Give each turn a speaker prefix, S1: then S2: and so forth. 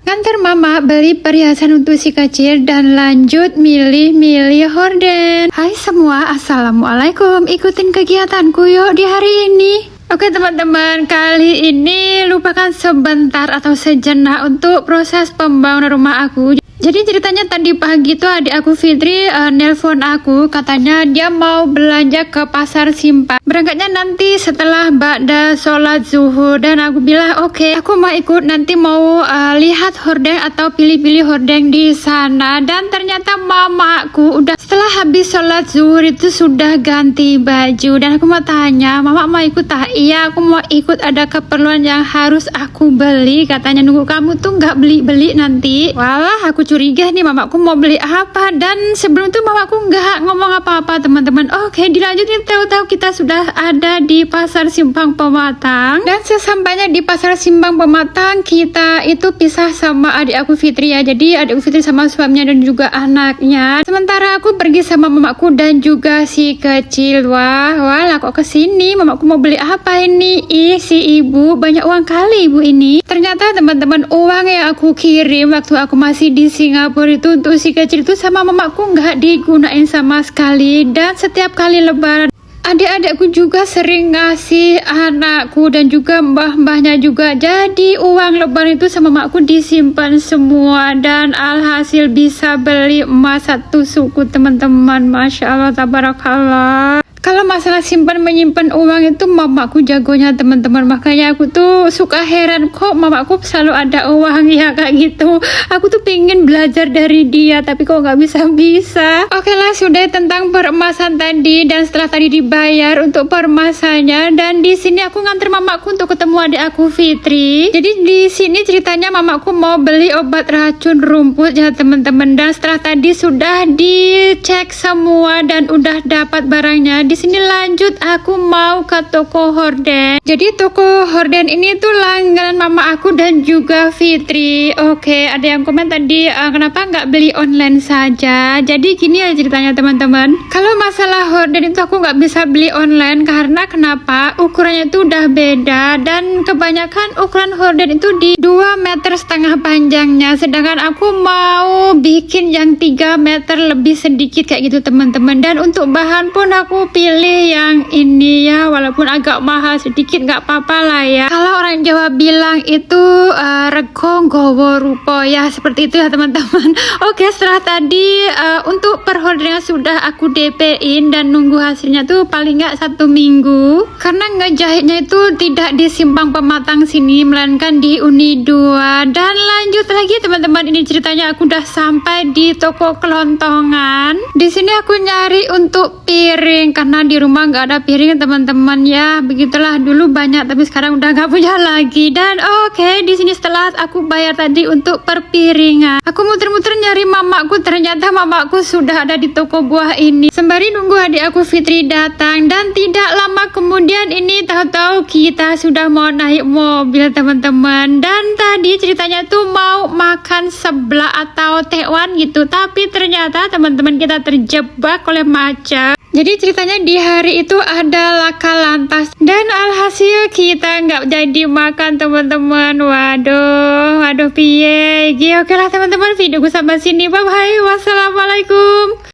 S1: Kantor mama beli perhiasan untuk si kecil dan lanjut milih-milih horden. Hai semua, assalamualaikum. Ikutin kegiatanku yuk di hari ini. Oke teman-teman, kali ini lupakan sebentar atau sejenak untuk proses pembangunan rumah aku. Jadi ceritanya tadi pagi tuh adik aku Fitri nelpon aku, katanya dia mau belanja ke pasar Simpang. Berangkatnya nanti setelah ba'da sholat zuhur, dan aku bilang oke, aku mau ikut, nanti mau lihat hordeng atau pilih-pilih hordeng di sana. Dan ternyata mamaku udah setelah habis sholat zuhur itu sudah ganti baju, dan aku mau tanya, mama mau ikut tak? Iya, aku mau ikut, ada keperluan yang harus aku beli, katanya nunggu kamu tuh nggak beli-beli nanti. Walah, aku curiga nih mamaku mau beli apa, dan sebelum itu mamaku nggak ngomong apa-apa teman-teman. Oke, dilanjutin, tahu-tahu kita sudah ada di pasar Simpang Pematang, dan sesampainya di pasar Simpang Pematang kita itu pisah sama adik aku Fitri ya. Jadi adik aku Fitri sama suaminya dan juga anaknya, sementara aku pergi sama mamaku dan juga si kecil. Wah lah kok kesini, mamaku mau beli apa ini? Ih, si ibu banyak uang kali ibu ini. Ternyata teman-teman, uang yang aku kirim waktu aku masih di Singapura itu untuk si kecil itu sama mamaku nggak digunain sama sekali. Dan setiap kali lebaran adik-adikku juga sering ngasih anakku dan juga mbah-mbahnya juga. Jadi uang lebaran itu sama mamaku disimpan semua, dan alhasil bisa beli emas satu suku teman-teman. Masya Allah, tabarakallah. Kalau masalah simpan menyimpan uang itu mamaku jagonya teman-teman. Makanya aku tuh suka heran kok mamaku selalu ada uang ya kayak gitu. Aku tuh pengen belajar dari dia tapi kok nggak bisa-bisa. Oke lah, sudah tentang peremasan tadi, dan setelah tadi dibayar untuk peremasannya, dan di sini aku nganter mamaku untuk ketemu adik aku Fitri. Jadi di sini ceritanya mamaku mau beli obat racun rumput ya teman-teman, dan setelah tadi sudah dicek semua dan udah dapat barangnya. Di sini lanjut aku mau ke toko horden. Jadi toko horden ini tuh langganan mama aku dan juga Fitri. Oke, ada yang komen tadi kenapa nggak beli online saja. Jadi gini ya ceritanya teman-teman. Kalau masalah horden itu aku nggak bisa beli online karena kenapa? Ukurannya itu udah beda, dan kebanyakan ukuran horden itu di 2,5 meter panjangnya. Sedangkan aku mau bikin yang 3 meter lebih sedikit kayak gitu teman-teman. Dan untuk bahan pun aku pilih yang ini ya, walaupun agak mahal sedikit nggak apa-apa lah ya. Kalau orang Jawa bilang itu rego nggowo rupo ya, seperti itu ya teman-teman. Oke, setelah tadi untuk per ordernya sudah aku DP-in dan nunggu hasilnya tuh paling nggak 1 minggu, karena ngejahitnya itu tidak di Simpang Pematang sini melainkan di Uni 2. Dan lanjut lagi teman-teman, ini ceritanya aku udah sampai di toko kelontongan. Di sini aku nyari untuk piring karena di rumah nggak ada piring teman-teman ya. Begitulah, dulu banyak tapi sekarang udah nggak punya lagi. Dan oke, di sini setelah aku bayar tadi untuk perpiringan, aku muter-muter nyari mamaku. Ternyata mamaku sudah ada di toko buah ini sembari nunggu adik aku Fitri datang. Dan tidak lama kemudian ini tahu-tahu kita sudah mau naik mobil teman-teman. Dan tadi ceritanya tuh mau makan seblak atau tekwan gitu, tapi ternyata teman-teman kita terjebak oleh macet. Jadi ceritanya di hari itu ada laka lantas, dan alhasil kita nggak jadi makan teman-teman. Waduh piye. Oke lah teman-teman, videoku sampai sini. Bye bye. Wassalamualaikum.